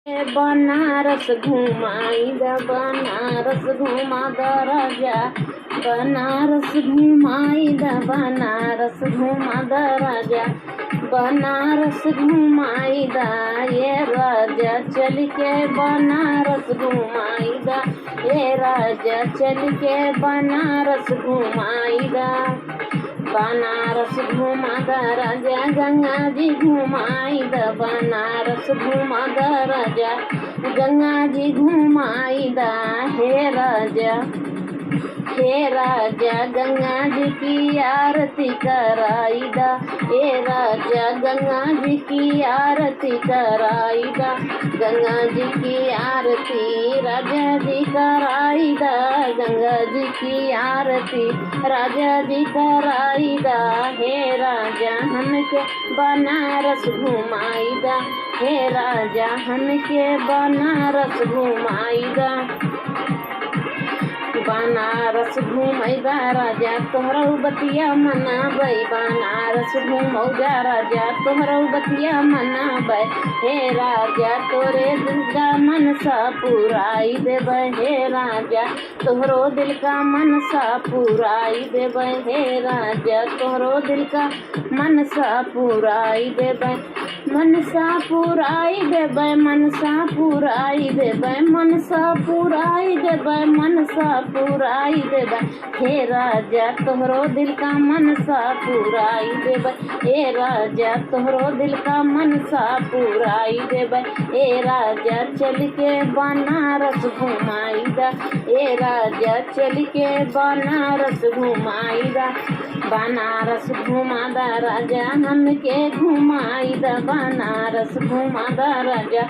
बनारस घुमाई द बनारस घुमा द राजा, बनारस घुमाई द बनारस घुमा द राजा, बनारस घुमाई द ये राजा चल के बनारस घुमाई द, ये राजा चल के बनारस घुमाई द, बनारस घुमा द राजा गंगा जी घुमाई द, बनारस घुमा द राजा गंगा जी घुमाई द, हे राजा गंगा जी की आरती कराई दा, हे राजा गंगा जी की आरती कराई दा, गंगा जी की आरती राजा जी कराई दा, गंगा जी की आरती राजा जी कराई दा, हे राजा हमके बनारस घुमाई दा, हे राजा हमके बनारस घुमाई दा, बनारस घुमैबा राजा तोहरा बतिया मनाबै, बनारस घुमौजा राजा तोहरा बतिया मनाबै, हे राजा तोरे दिल का मनसा पुराई देबै, हे राजा तोहरो दिल का मनसा पुराई देबै, हे राजा तोहरो दिल का मनसा पुराई देबै, मनसा पुराई देबै, मनसा पुराई देबै, मनसा पुराई देबै, मनसा पुराई देबै, हे राजा तोहरो दिल का मनसा पुराई देबै, हे राजा तोहरो दिल का मनसा पुराई देबै, हे राजा चल के बनारस घुमाई दा, हे राजा चल के बनारस घुमाई दा, बनारस घुमा दा राजा हमके घुमाई दा, बनारस घुमा दा राजा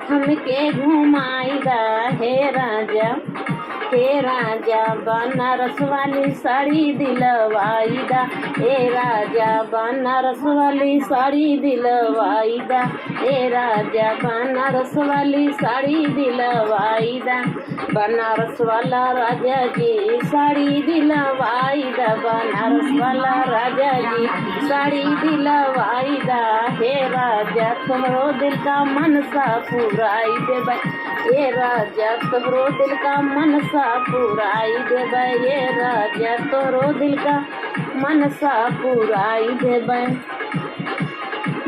हमके घुमाई दा, हे राजा बनारस वाली साड़ी दिलवाई दा, हे राजा बनारस वाली साड़ी दिलवाई दा, हे राजा बनारस वाली साड़ी दिलवाई दा, बनारस वाला राजा जी साड़ी दिलवाई दा, बनारस वाला राजा जी साड़ी दिलवाई दा, हे राजा तोहरो दिल का मनसा पुराई देबै, हे राजा तोहरो दिल का मनसा पुराई देबै, ये राजा तोहरो दिल का मनसा पुराई देबै,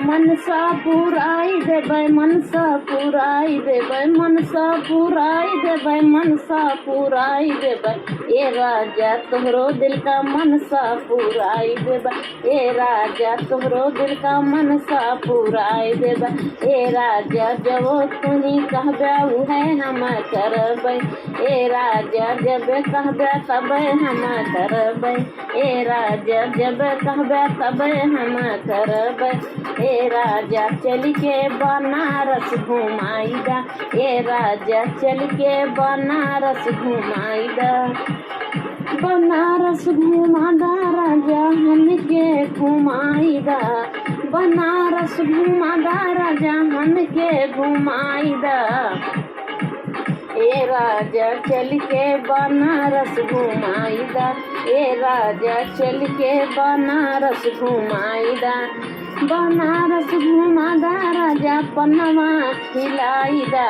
मनसा पुराई देबै, मनसा पुराई देबै, मनसा पुराई देबै, मनसा पुराई देबै, ये राजा तोहरो दिल का मनसा पुराई देबै, ये राजा तोहरो दिल का मनसा पुराई देबै, ये राजा जब तुनी कहबे उहे हम करबै, ये राजा जब कहबे तब हम करबै, ये राजा जब कहबे तब हम करबै, हे राजा चल के बनारस घुमाई दा, हे राजा चल के बनारस घुमाई दा, बनारस घुमा दा राजा हमके घुमाई दा, बनारस घुमा दा राजा हमके घुमाई दा, ए राजा चल के बनारस घुमाई दा, ए राजा चल के बनारस घुमाई दा, बनारस घुमा दा राजा पनवा खिलाई दा,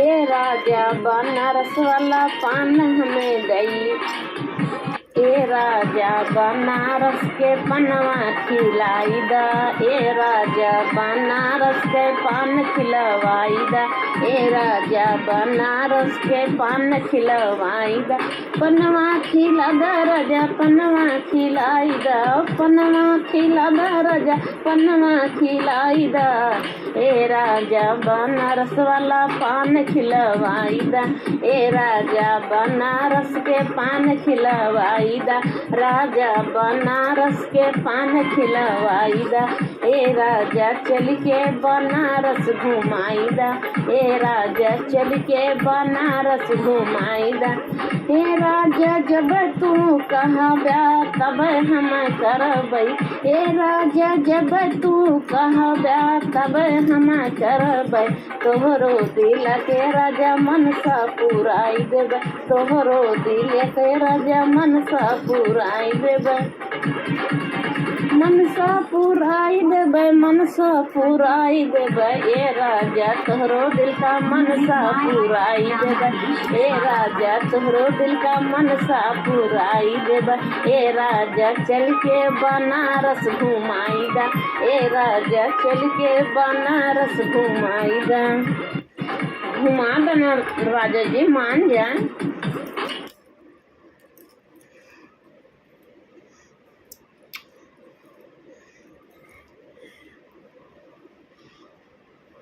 ए राजा बनारस वाला पान हमें दई, ए राजा बनारस के पनवा खिलाई दा, ए राजा बनारस के पान खिलवाई दा, ए राजा बनारस के पान खिलवाई दा, पनवा खिला दा राजा पनवा खिलाई दा, पनवा खिला दा राजा पनवा खिलाई दा, ए राजा बनारस वाला पान खिलवाई दा, ए राजा बनारस के पान खिलवाई दा, राजा बनारस के पान खिलवाई दा, ए राजा चल के बनारस घुमाई दा, ए राजा चल के बनारस घुमाई दा, हे राजा जब तू कहबे तब हम करबै, हे राजा जब तू कहबे तब हम करबै, तोहरो दिल के राजा मनसा पुराई देबै, तोहरो दिल के राजा मनसा मनसा पुराई देबै, मनसा पुराई देबै, मनसा पुराई देबै। ए राजा तोहरो दिल का मनसा पुराई देबै, ए राजा तोहरो दिल का मनसा पुराई देबै। ए राजा चल के बनारस घुमाई दा, ए राजा चल के बनारस घुमाई दा। घुमा देना राजा जी, मान जाए।